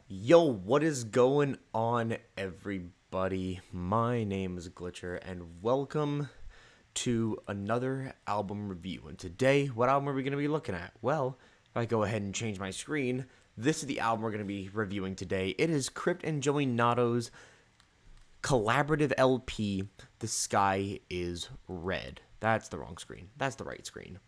Yo, what is going on, everybody? My name is GlxtchR, and welcome to another album review. And today, what album are we going to be looking at? Well, if I go ahead and change my screen, this is the album we're going to be reviewing today. It is Crypt and Joey Nato's collaborative LP, The Sky is Red. That's the wrong screen. That's the right screen.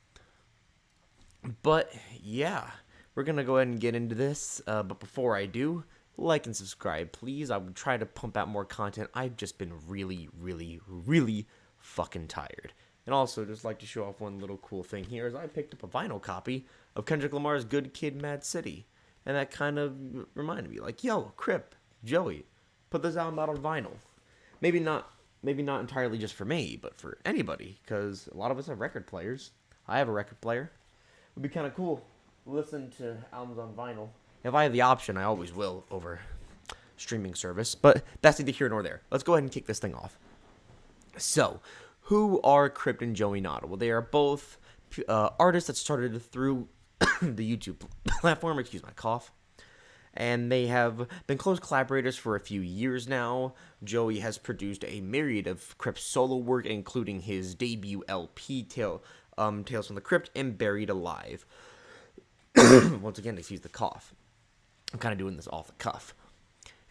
But yeah, we're gonna go ahead and get into this. But before I do, like and subscribe, please. I would try to pump out more content. I've just been really fucking tired. And also, just like to show off one little cool thing here is I picked up a vinyl copy of Kendrick Lamar's "Good Kid, Mad City," and that kind of reminded me, like, yo, Crypt, Joey, put this album out on vinyl. Maybe not, maybe not entirely just for me, but for anybody, because a lot of us have record players. I have a record player. Would be kind of cool. Listen to albums on vinyl. If I have the option, I always will over streaming service. But that's neither here nor there. Let's go ahead and kick this thing off. So, who are Crypt and Joey Nato? Well, they are both artists that started through the YouTube platform. Excuse my cough. And they have been close collaborators for a few years now. Joey has produced a myriad of Crypt solo work, including his debut LP, Tales from the Crypt and Buried Alive. Once again, excuse the cough. I'm kind of doing this off the cuff.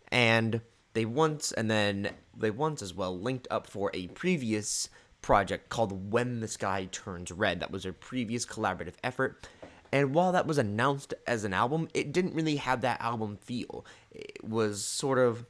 And they once as well linked up for a previous project called When the Sky Turns Red. That was their previous collaborative effort. And while that was announced as an album, it didn't really have that album feel. It was sort of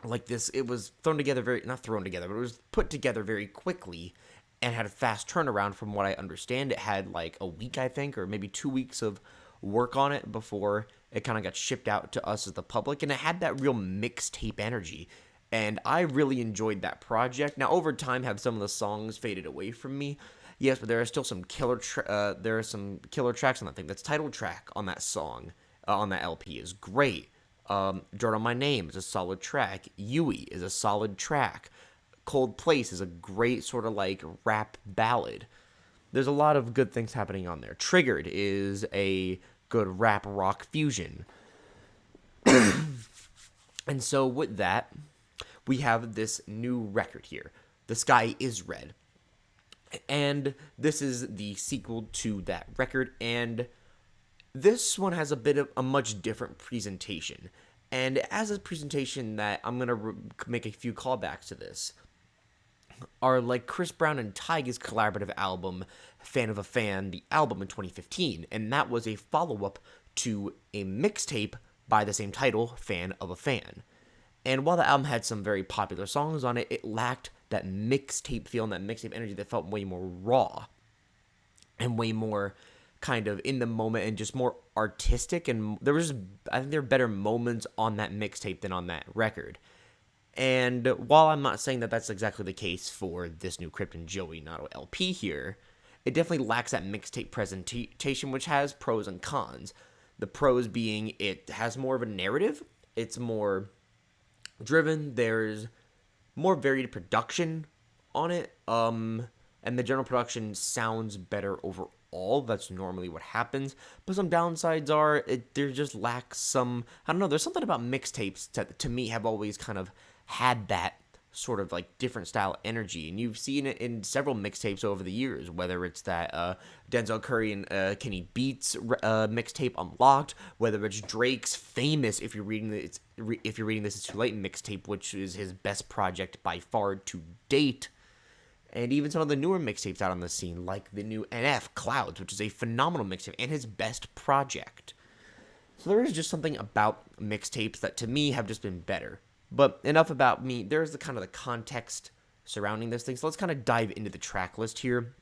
like this. It was thrown together not thrown together, but it was put together very quickly and had a fast turnaround. From what I understand, it had like a week, I think, or maybe 2 weeks of work on it before it kind of got shipped out to us as the public, and it had that real mixtape energy, and I really enjoyed that project. Now, over time, have some of the songs faded away from me, yes, but there are still some killer tracks on that thing. That's title track on that song, on that LP is great. Dirt on My Name is a solid track. Yui is a solid track. Cold Place is a great sort of like rap ballad. There's a lot of good things happening on there. Triggered is a good rap rock fusion. And so with that, we have this new record here. The Sky is Red. And this is the sequel to that record, and this one has a much different presentation. And as a presentation that I'm going to make a few callbacks to this are like Chris Brown and Tyga's collaborative album, Fan of a Fan, the album in 2015. And that was a follow-up to a mixtape by the same title, Fan of a Fan. And while the album had some very popular songs on it, it lacked that mixtape feel and that mixtape energy that felt way more raw and way more kind of in the moment and just more artistic. And I think there were better moments on that mixtape than on that record. And while I'm not saying that that's exactly the case for this new Crypt and Joey Nato LP here, it definitely lacks that mixtape presentation, which has pros and cons. The pros being it has more of a narrative, it's more driven, there's more varied production on it, and the general production sounds better overall. That's normally what happens, but some downsides are there just lacks some, I don't know, there's something about mixtapes that to me have always kind of had that sort of like different style energy, and you've seen it in several mixtapes over the years, whether it's that Denzel Curry and Kenny Beats mixtape Unlocked, whether it's Drake's Famous, if you're reading this It's Too Late mixtape, which is his best project by far to date, and even some of the newer mixtapes out on the scene, like the new NF Clouds, which is a phenomenal mixtape and his best project. So there is just something about mixtapes that to me have just been better. But enough about me. There's the kind of the context surrounding this thing. So let's kind of dive into the track list here.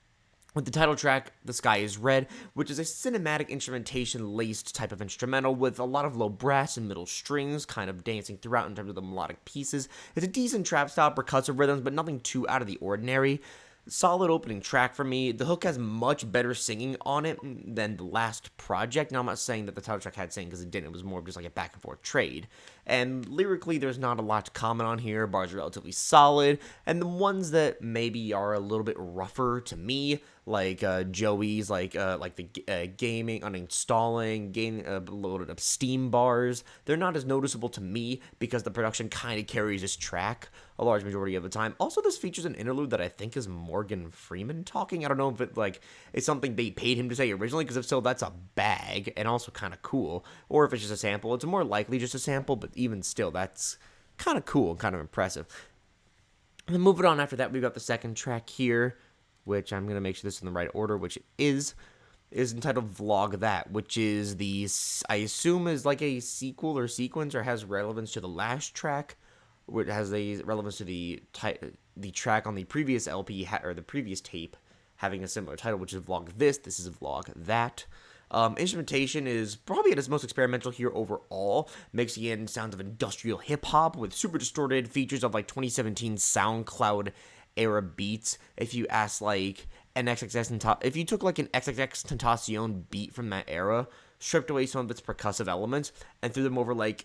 With the title track, The Sky is Red, which is a cinematic instrumentation-laced type of instrumental with a lot of low brass and middle strings kind of dancing throughout in terms of the melodic pieces. It's a decent trap-style percussive rhythms, but nothing too out of the ordinary. Solid opening track for me. The hook has much better singing on it than the last project. Now, I'm not saying that the title track had singing, because it didn't. It was more of just like a back and forth trade. And lyrically, there's not a lot to comment on here. Bars are relatively solid. And the ones that maybe are a little bit rougher to me, like Joey's, like the gaming, uninstalling, getting loaded up Steam bars. They're not as noticeable to me because the production kind of carries this track a large majority of the time. Also, this features an interlude that I think is Morgan Freeman talking. I don't know if it like it's something they paid him to say originally, because if so, that's a bag and also kind of cool. Or if it's just a sample, it's more likely just a sample, but even still, that's kind of cool, kind of impressive. And then moving on after that, we've got the second track here, which I'm going to make sure this is in the right order, which is entitled Vlog That, which is I assume is like a sequel or sequence, or has relevance to the last track, which has a relevance to the track on the previous LP, or the previous tape, having a similar title, which is Vlog This. This is Vlog That. Instrumentation is probably at its most experimental here overall, mixing in sounds of industrial hip-hop with super distorted features of like 2017 SoundCloud era beats. If you ask like if you took like an XXX Tentacion beat from that era, stripped away some of its percussive elements, and threw them over like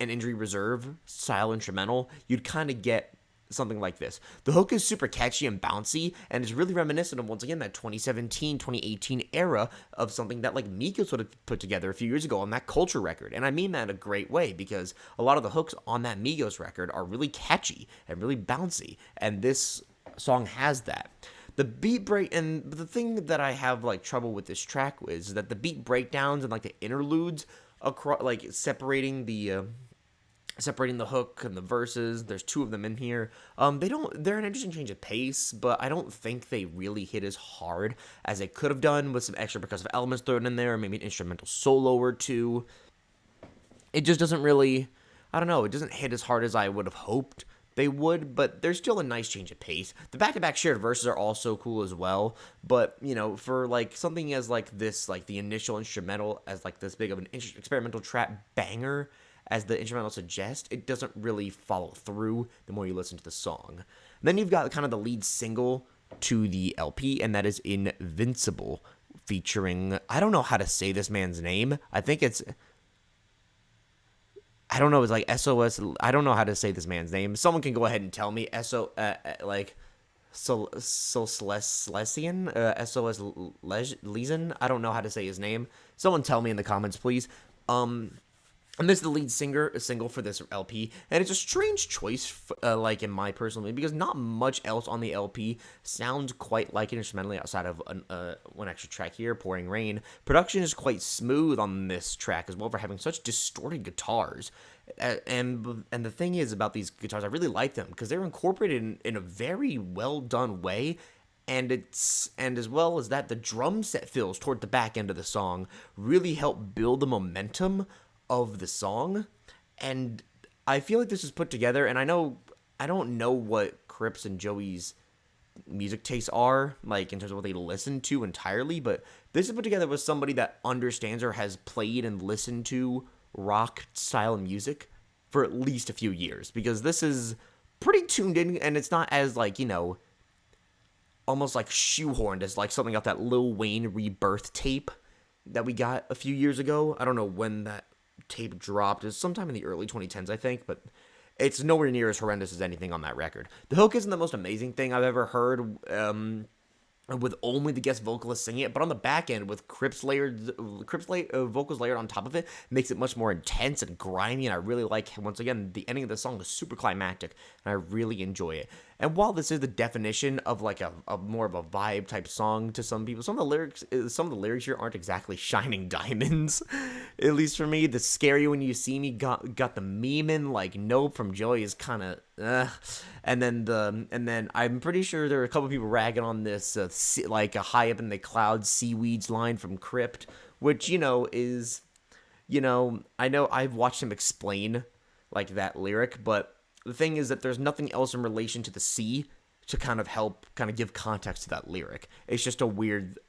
an Injury Reserve style instrumental, you'd kind of get something like this. The hook is super catchy and bouncy, and is really reminiscent of, once again, that 2017, 2018 era of something that like Migos would have put together a few years ago on that Culture record. And I mean that in a great way, because a lot of the hooks on that Migos record are really catchy and really bouncy, and this song has that. The beat break, and the thing that I have like trouble with this track is that the beat breakdowns and like the interludes across, like separating the hook and the verses. There's two of them in here. They're an interesting change of pace, but I don't think they really hit as hard as they could have done, with some extra percussive elements thrown in there, maybe an instrumental solo or two. It just doesn't really, I don't know, it doesn't hit as hard as I would have hoped they would, but there's still a nice change of pace. The back-to-back shared verses are also cool as well, but, you know, for, like, something as, like, this, like, the initial instrumental as, like, this big of an experimental trap banger as the instrumental suggests, it doesn't really follow through the more you listen to the song. And then you've got kind of the lead single to the LP, and that is Invincible, featuring, I don't know how to say this man's name. I think it's, I don't know, it's like SOS, I don't know how to say this man's name. Someone can go ahead and tell me. Solesian, SOS Leeson. I don't know how to say his name. Someone tell me in the comments, please. And this is the lead single for this LP, and it's a strange choice, like in my personal opinion, because not much else on the LP sounds quite like it instrumentally outside of one extra track here, Pouring Rain. Production is quite smooth on this track as well for having such distorted guitars, and the thing is about these guitars, I really like them because they're incorporated in a very well done way. And as well as that, the drum set fills toward the back end of the song really help build the momentum of the song, and I feel like this is put together, and I don't know what Crypt's and Joey's music tastes are, like, in terms of what they listen to entirely, but this is put together with somebody that understands or has played and listened to rock-style music for at least a few years, because this is pretty tuned in, and it's not as, like, you know, almost like shoehorned as, like, something off that Lil Wayne Rebirth tape that we got a few years ago. I don't know when that tape dropped. It was sometime in the early 2010s, I think, but it's nowhere near as horrendous as anything on that record. The hook isn't the most amazing thing I've ever heard, with only the guest vocalist singing it, but on the back end with Crypt's vocals layered on top of it, makes it much more intense and grimy, and I really like, once again, the ending of the song is super climactic, and I really enjoy it. And while this is the definition of like a more of a vibe type song to some people, some of the lyrics here aren't exactly shining diamonds, at least for me. The scary when you see me got the memeing, like Nope from Joey is kind of, and then I'm pretty sure there are a couple people ragging on this like a high up in the clouds seaweeds line from Crypt, which, you know, is, you know, I know I've watched him explain like that lyric, but the thing is that there's nothing else in relation to the sea to kind of help kind of give context to that lyric. It's just a weird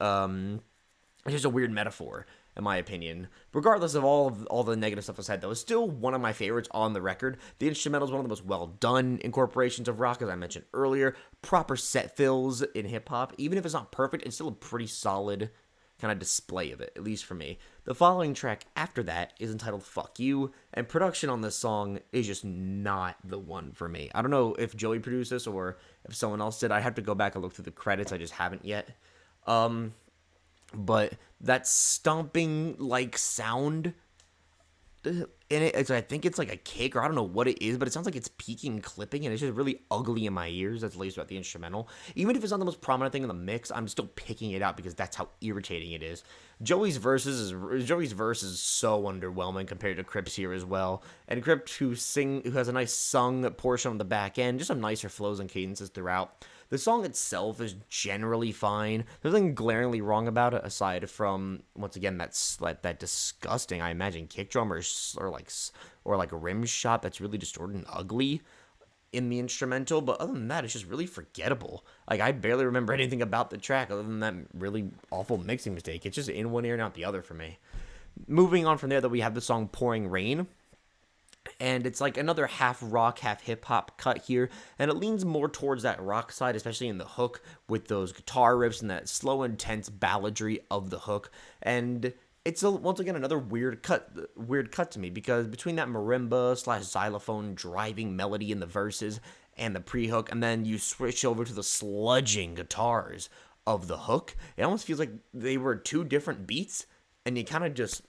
metaphor, in my opinion. Regardless of all the negative stuff I said, though, it's still one of my favorites on the record. The instrumental is one of the most well-done incorporations of rock, as I mentioned earlier. Proper set fills in hip-hop. Even if it's not perfect, it's still a pretty solid kind of display of it, at least for me. The following track after that is entitled Fuck You, and production on this song is just not the one for me. I don't know if Joey produced this or if someone else did. I'd have to go back and look through the credits. I just haven't yet. But that stomping like sound in I think it's like a kick, or I don't know what it is, but it sounds like it's peaking and clipping, and it's just really ugly in my ears. That's at least about the instrumental. Even if it's not the most prominent thing in the mix, I'm still picking it out because that's how irritating it is. Joey's verse is so underwhelming compared to Crypt's here as well. And Crypt, who has a nice sung portion on the back end, just some nicer flows and cadences throughout. The song itself is generally fine. There's nothing glaringly wrong about it, aside from, once again, that disgusting, I imagine, kick drum or like a rim shot that's really distorted and ugly in the instrumental. But other than that, it's just really forgettable. Like, I barely remember anything about the track other than that really awful mixing mistake. It's just in one ear and out the other for me. Moving on from there, that we have the song Pouring Rain. And it's like another half rock, half hip hop cut here, and it leans more towards that rock side, especially in the hook with those guitar riffs and that slow, intense balladry of the hook. And it's once again another weird cut to me, because between that marimba / xylophone driving melody in the verses and the pre-hook, and then you switch over to the sludging guitars of the hook, it almost feels like they were two different beats, and you kind of just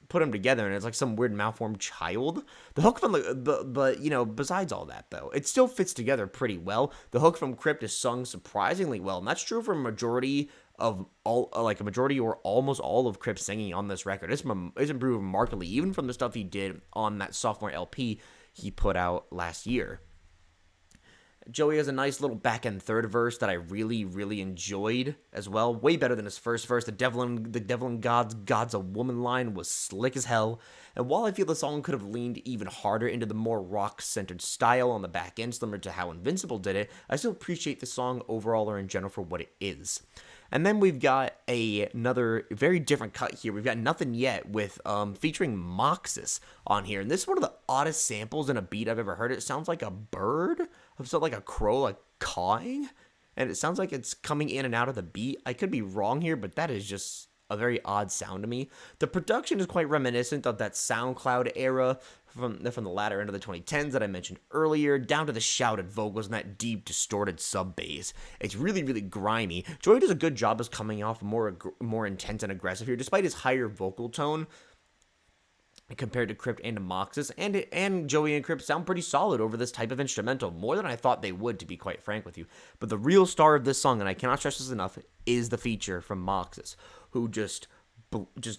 put them together, and it's like some weird malformed child. The hook from but besides all that, though, it still fits together pretty well. The hook from Crypt is sung surprisingly well, and that's true for a majority or almost all of Crypt's singing on this record. It's improved markedly, even from the stuff he did on that sophomore LP he put out last year. Joey has a nice little back-end third verse that I really, really enjoyed as well. Way better than his first verse. The devil and God's a woman line was slick as hell. And while I feel the song could have leaned even harder into the more rock-centered style on the back end, similar to how Invincible did it, I still appreciate the song overall or in general for what it is. And then we've got another very different cut here. We've got Nothing Yet with featuring Moxus on here. And this is one of the oddest samples in a beat I've ever heard. It sounds like a bird, like a crow, like cawing. And it sounds like it's coming in and out of the beat. I could be wrong here, but that is just a very odd sound to me. The production is quite reminiscent of that SoundCloud era from the latter end of the 2010s that I mentioned earlier, down to the shouted vocals and that deep, distorted sub bass. It's really, really grimy. Joey does a good job of coming off more intense and aggressive here, despite his higher vocal tone compared to Crypt and to Moxus, and Joey and Crypt sound pretty solid over this type of instrumental, more than I thought they would, to be quite frank with you. But the real star of this song, and I cannot stress this enough, is the feature from Moxus, who just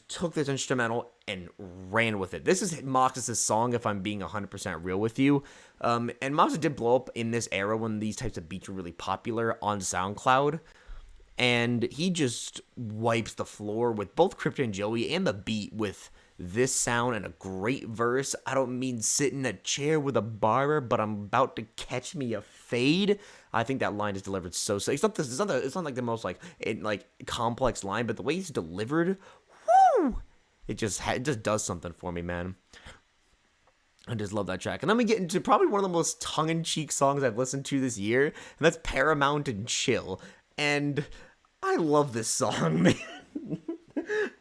took this instrumental and ran with it. This is Moxus' song, if I'm being 100% real with you. And Moxus did blow up in this era when these types of beats were really popular on SoundCloud. And he just wipes the floor with both Crypt and Joey and the beat with this sound and a great verse. I don't mean sit in a chair with a barber, but I'm about to catch me a fade. I think that line is delivered so sick. It's not like the most complex line, but the way it's delivered, whoo, it just does something for me, man. I just love that track. And then we get into probably one of the most tongue-in-cheek songs I've listened to this year, and that's Paramount and Chill. And I love this song, man.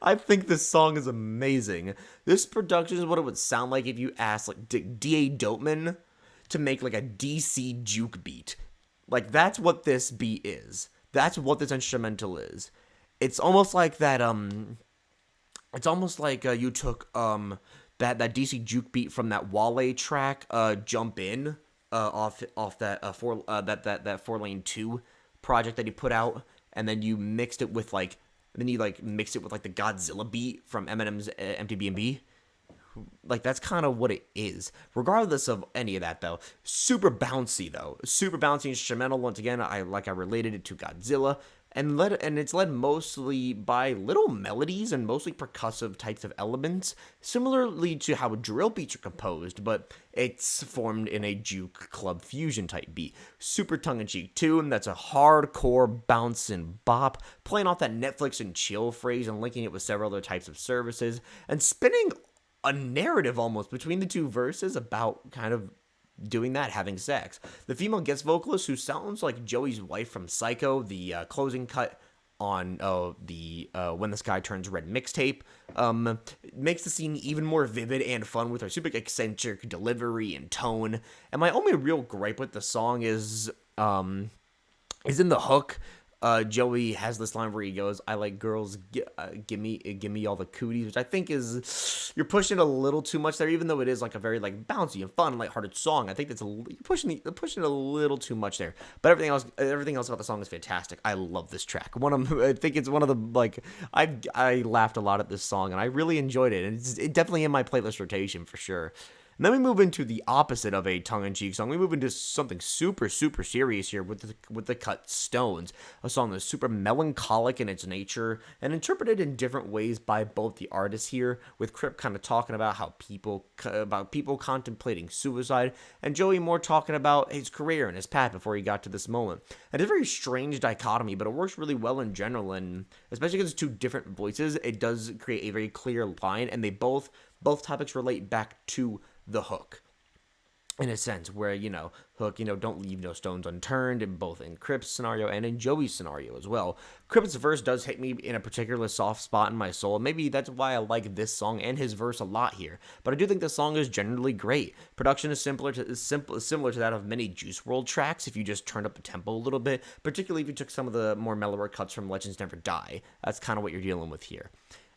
I think this song is amazing. This production is what it would sound like if you asked like D.A. Dopeman to make like a DC juke beat. Like, that's what this beat is. That's what this instrumental is. It's almost like that. It's almost like you took that DC juke beat from that Wale track, "Jump In," off that that 4-Lane 2 project that he put out, and then you mixed it with like. Then you mix it with like the Godzilla beat from Eminem's MTB&B. Like, that's kind of what it is. Regardless of any of that, though, super bouncy instrumental. Once again, I related it to Godzilla, and it's led mostly by little melodies and mostly percussive types of elements, similarly to how drill beats are composed, but it's formed in a juke club fusion type beat. Super tongue-in-cheek tune that's a hardcore bounce and bop, playing off that Netflix and chill phrase and linking it with several other types of services, and spinning a narrative almost between the two verses about kind of doing that, having sex. The female guest vocalist, who sounds like Joey's wife from Psycho, the closing cut on the When the Sky Turns Red mixtape, makes the scene even more vivid and fun with her super eccentric delivery and tone. And my only real gripe with the song is in the hook. Joey has this line where he goes, "I like girls, give me all the cooties," which I think is you're pushing a little too much there. Even though it is like a very like bouncy and fun, lighthearted song, I think that's you're pushing it a little too much there. But everything else about the song is fantastic. I love this track. I think it's one of the like I laughed a lot at this song and I really enjoyed it. And it's definitely in my playlist rotation for sure. And then we move into the opposite of a tongue-in-cheek song. We move into something super, super serious here with the cut Stones, a song that's super melancholic in its nature and interpreted in different ways by both the artists here, with Crypt kind of talking about how people contemplating suicide, and Joey more talking about his career and his path before he got to this moment. And it's a very strange dichotomy, but it works really well in general, and especially because it's two different voices, it does create a very clear line, and they both topics relate back to the hook, in a sense, where, hook, don't leave no stones unturned, in both in Crypt's scenario and in Joey's scenario as well. Crypt's verse does hit me in a particular soft spot in my soul. Maybe that's why I like this song and his verse a lot here. But I do think the song is generally great. Production is similar to that of many Juice WRLD tracks if you just turned up the tempo a little bit, particularly if you took some of the more mellower cuts from Legends Never Die. That's kind of what you're dealing with here.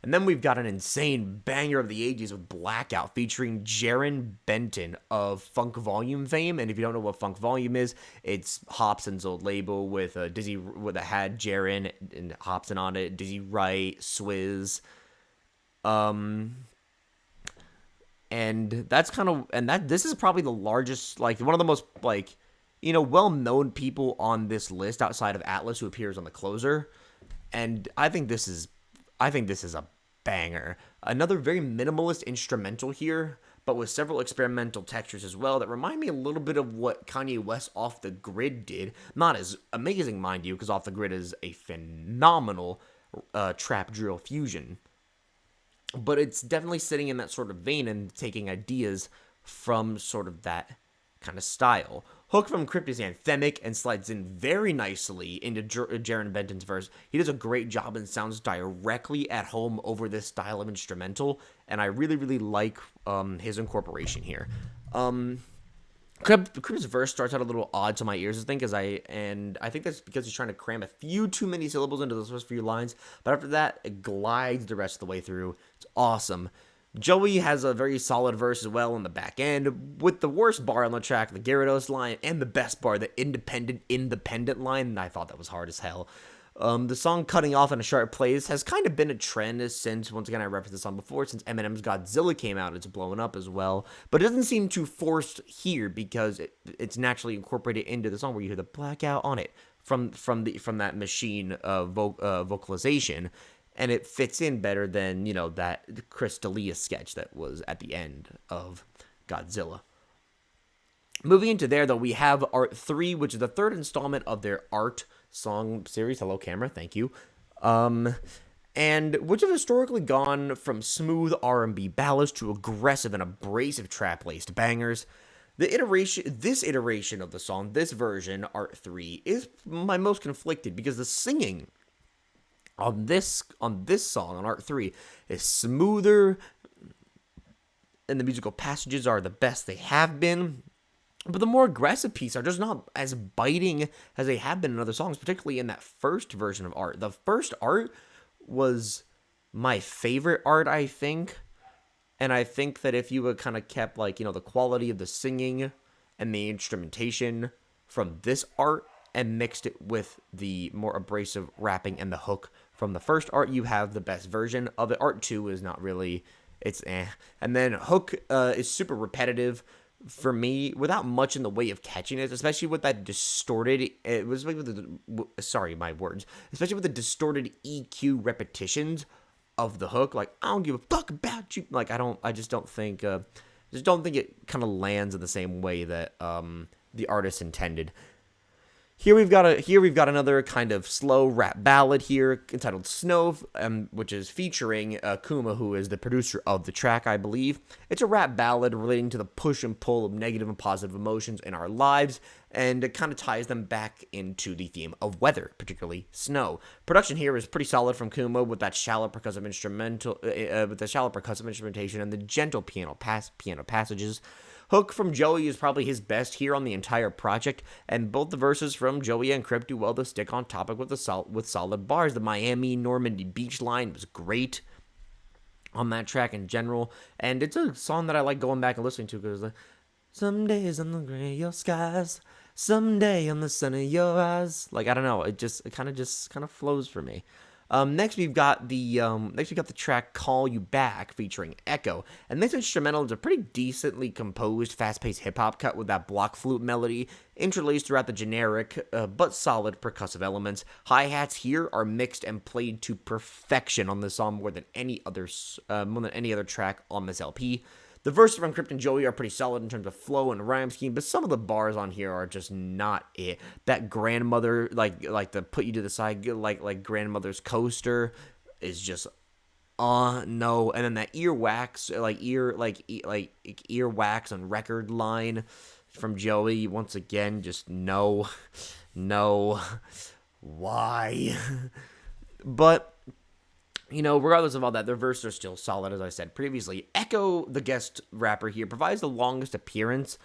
And then we've got an insane banger of the 80s with Blackout featuring Jaron Benton of Funk Volume fame. And if you don't know what Funk Volume is, it's Hobson's old label with Dizzy, that had Jaron and Hobson on it, Dizzy Wright, Swizz. And that's this is probably the largest, like one of the most well-known people on this list outside of Atlas, who appears on the closer. And I think this is a banger. Another very minimalist instrumental here, but with several experimental textures as well that remind me a little bit of what Kanye West Off the Grid did. Not as amazing, mind you, because Off the Grid is a phenomenal trap drill fusion. But it's definitely sitting in that sort of vein and taking ideas from sort of that kind of style. Hook from Crypt is anthemic and slides in very nicely into Jaron Benton's verse. He does a great job and sounds directly at home over this style of instrumental, and I really, really like his incorporation here. Crypt's verse starts out a little odd to my ears, I think, I think that's because he's trying to cram a few too many syllables into those first few lines, but after that, it glides the rest of the way through. It's awesome. Joey has a very solid verse as well on the back end, with the worst bar on the track, the Gyarados line, and the best bar, the independent line, and I thought that was hard as hell. The song cutting off in a sharp place has kind of been a trend since, once again, I referenced this song before, since Eminem's Godzilla came out, it's blown up as well, but it doesn't seem too forced here because it's naturally incorporated into the song where you hear the blackout on it from that machine vocalization. And it fits in better than, that Chris D'Elia sketch that was at the end of Godzilla. Moving into there, though, we have Art 3, which is the third installment of their Art song series. Hello, camera. Thank you. And which have historically gone from smooth R&B ballads to aggressive and abrasive trap-laced bangers. This iteration of the song, this version, Art 3, is my most conflicted because the singing on this song, on Art 3, is smoother, and the musical passages are the best they have been, but the more aggressive pieces are just not as biting as they have been in other songs, particularly in that first version of Art. The first Art was my favorite Art, I think, and I think that if you had kind of kept, the quality of the singing and the instrumentation from this Art and mixed it with the more abrasive rapping and the hook from the first Art, you have the best version of it. Art 2 is not really, it's eh. And then Hook is super repetitive for me, without much in the way of catchiness, especially with that distorted, especially with the distorted EQ repetitions of the hook. Like, I don't give a fuck about you. Like, I just don't think it kind of lands in the same way that the artist intended. Here we've got another kind of slow rap ballad here entitled Snow, which is featuring Kuma, who is the producer of the track, I believe. It's a rap ballad relating to the push and pull of negative and positive emotions in our lives, and it kind of ties them back into the theme of weather, particularly snow. Production here is pretty solid from Kuma with that shallow percussive instrumentation and the gentle piano passages. Hook from Joey is probably his best here on the entire project, and both the verses from Joey and Crypt do well to stick on topic with solid bars. The Miami Normandy beach line was great on that track in general, and it's a song that I like going back and listening to because some days on the gray your skies, someday on the sun of your eyes. Like, I don't know, it kind of flows for me. Next we've got the track "Call You Back" featuring Echo, and this instrumental is a pretty decently composed, fast-paced hip-hop cut with that block flute melody interlaced throughout the generic but solid percussive elements. Hi-hats here are mixed and played to perfection on this song more than any other track on this LP. The verses from Crypt and Joey are pretty solid in terms of flow and rhyme scheme, but some of the bars on here are just not it. That grandmother, like the put you to the side, like grandmother's coaster, is just, no. And then that earwax on record line from Joey, once again, just no, why? But regardless of all that, their verses are still solid, as I said previously. Echo, the guest rapper here, provides the longest appearance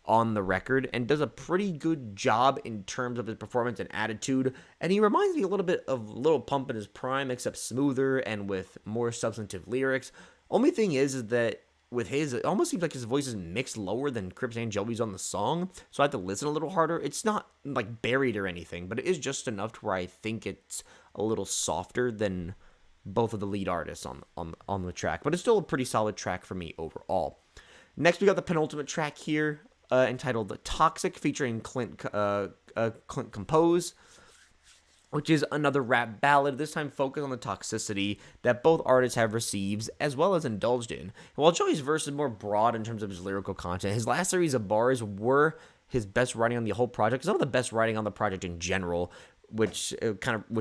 on the record and does a pretty good job in terms of his performance and attitude. And he reminds me a little bit of Lil Pump in his prime, except smoother and with more substantive lyrics. Only thing is that with his, it almost seems like his voice is mixed lower than Crypt and Joey's on the song, so I have to listen a little harder. It's not like buried or anything, but it is just enough to where I think it's a little softer than both of the lead artists on the track, but it's still a pretty solid track for me overall. Next, we got the penultimate track here, entitled "Toxic," featuring Clint Compose, which is another rap ballad, this time focused on the toxicity that both artists have received as well as indulged in. And while Joey's verse is more broad in terms of his lyrical content, his last series of bars were his best writing on the whole project, some of the best writing on the project in general, which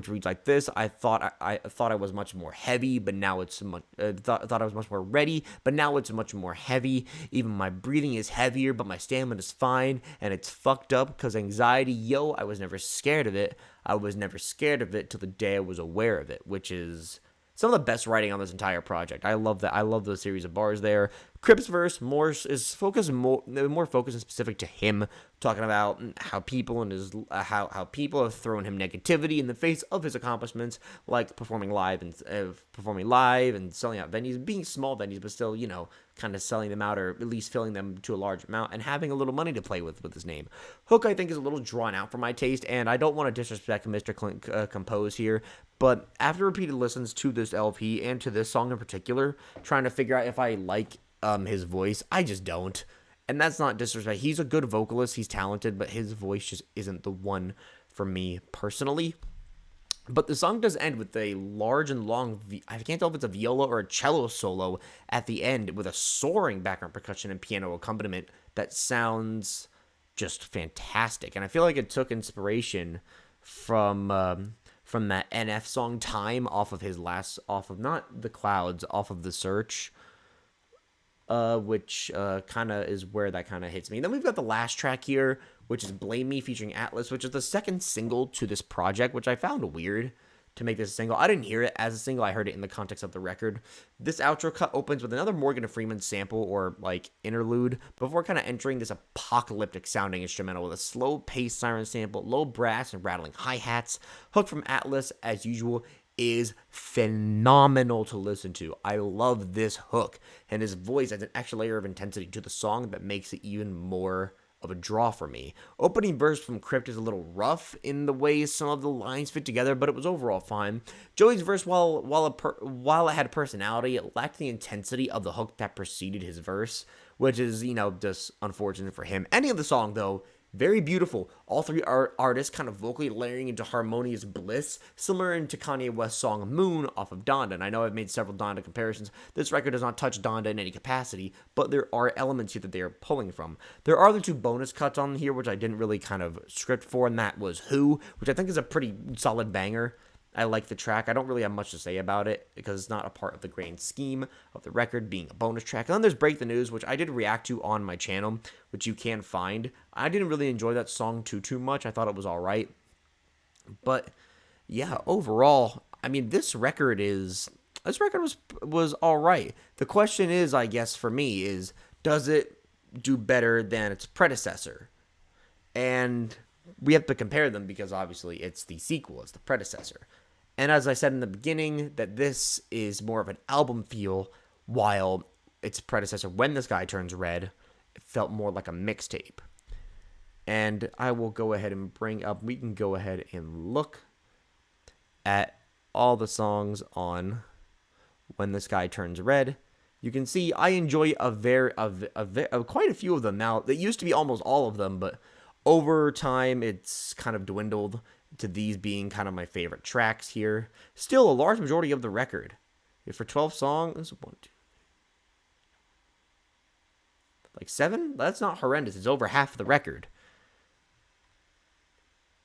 reads like this. I thought I was much more heavy, but now it's much. Thought I was much more ready, but now it's much more heavy. Even my breathing is heavier, but my stamina is fine, and it's fucked up because anxiety. Yo, I was never scared of it. I was never scared of it till the day I was aware of it, which is some of the best writing on this entire project. I love that. I love those series of bars there. Crypt's verse more focused and specific to him, talking about how people how people have thrown him negativity in the face of his accomplishments, like performing live and selling out venues, being small venues, but still, kind of selling them out or at least filling them to a large amount and having a little money to play with his name. Hook, I think, is a little drawn out for my taste, and I don't want to disrespect Mr. Clint Compose here, but after repeated listens to this LP and to this song in particular, trying to figure out if I like his voice, I just don't. And that's not disrespect. He's a good vocalist, he's talented, but his voice just isn't the one for me personally. But the song does end with a large and long, I can't tell if it's a viola or a cello solo at the end with a soaring background percussion and piano accompaniment that sounds just fantastic. And I feel like it took inspiration from that NF song "Time" off of not The Clouds, off of The Search, which kind of is where that kind of hits me. And then we've got the last track here, which is "Blame Me" featuring Atlas, which is the second single to this project, which I found weird to make this a single. I didn't hear it as a single. I heard it in the context of the record. This outro cut opens with another Morgan Freeman sample or interlude before kind of entering this apocalyptic sounding instrumental with a slow paced siren sample, low brass and rattling hi-hats. Hook from Atlas, as usual, is phenomenal to listen to. I love this hook, and his voice adds an extra layer of intensity to the song that makes it even more of a draw for me. Opening verse from Crypt is a little rough in the way some of the lines fit together, but it was overall fine. Joey's verse, while it had personality, it lacked the intensity of the hook that preceded his verse, which is, just unfortunate for him. Ending of the song, though, very beautiful. All three artists kind of vocally layering into harmonious bliss, similar to Kanye West's song "Moon" off of Donda. And I know I've made several Donda comparisons. This record does not touch Donda in any capacity, but there are elements here that they are pulling from. There are the two bonus cuts on here, which I didn't really kind of script for, and that was "Who," which I think is a pretty solid banger. I like the track. I don't really have much to say about it because it's not a part of the grand scheme of the record being a bonus track. And then there's Break the News, which I did react to on my channel, which you can find. I didn't really enjoy that song too much. I thought it was all right. But yeah, overall, I mean, this record was all right. The question is, I guess for me, is does it do better than its predecessor? And we have to compare them because obviously it's the sequel, it's the predecessor. And as I said in the beginning, that this is more of an album feel, while its predecessor, When the Sky Turns Red, it felt more like a mixtape. And I will go ahead and we can go ahead and look at all the songs on When the Sky Turns Red. You can see I enjoy quite a few of them now. It used to be almost all of them, but over time it's kind of dwindled to these being kind of my favorite tracks here. Still a large majority of the record. For 12 songs, 1, 2, like 7? That's not horrendous. It's over half the record.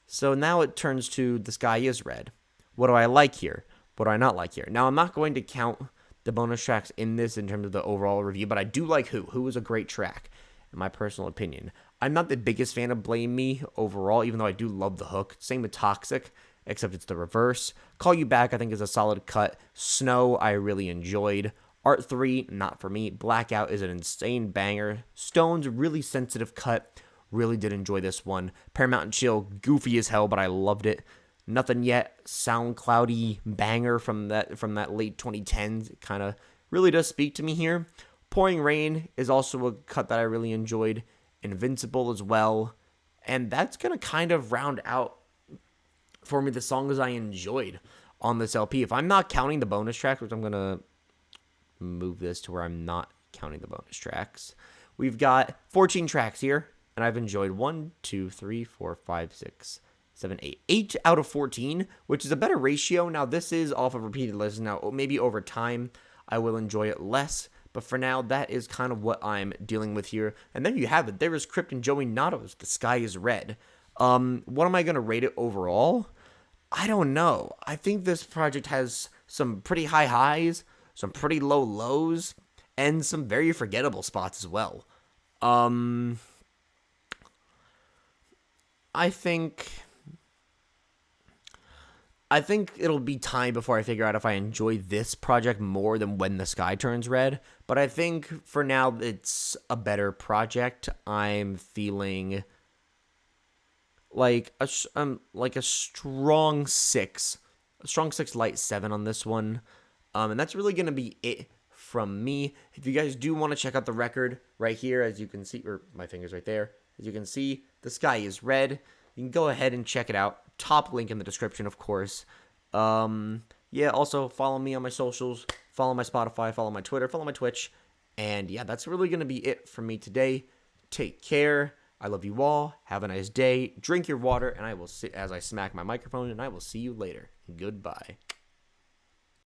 So now it turns to The Sky Is Red. What do I like here? What do I not like here? Now, I'm not going to count the bonus tracks in this in terms of the overall review, but I do like Who. Who is a great track, in my personal opinion. I'm not the biggest fan of Blame Me overall, even though I do love the hook. Same with Toxic, except it's the reverse. Call You Back, I think, is a solid cut. Snow, I really enjoyed. Art 3, not for me. Blackout is an insane banger. Stones, really sensitive cut. Really did enjoy this one. Paramount and Chill, goofy as hell, but I loved it. Nothing Yet, SoundCloudy banger from that late 2010s. It kind of really does speak to me here. Pouring Rain is also a cut that I really enjoyed. Invincible as well. And that's going to kind of round out for me the songs I enjoyed on this LP. If I'm not counting the bonus tracks, which I'm going to move this to where I'm not counting the bonus tracks, we've got 14 tracks here. And I've enjoyed 1, 2, 3, 4, 5, 6, 7, 8. 8 out of 14, which is a better ratio. Now, this is off of repeated listens. Now, maybe over time, I will enjoy it less. But for now, that is kind of what I'm dealing with here. And there you have it. There is Crypt Joey Nato's The Sky Is Red. What am I going to rate it overall? I don't know. I think this project has some pretty high highs, some pretty low lows, and some very forgettable spots as well. I think it'll be time before I figure out if I enjoy this project more than When the Sky Turns Red. But I think for now it's a better project. I'm feeling like a strong 6, light 7 on this one. And that's really gonna be it from me. If you guys do want to check out the record right here, as you can see, or my finger's right there. As you can see, The Sky Is Red. You can go ahead and check it out. Top link in the description, of course. Yeah, also follow me on my socials. Follow my Spotify. Follow my Twitter. Follow my Twitch. And yeah, that's really going to be it for me today. Take care. I love you all. Have a nice day. Drink your water. And I will see as I smack my microphone. And I will see you later. Goodbye.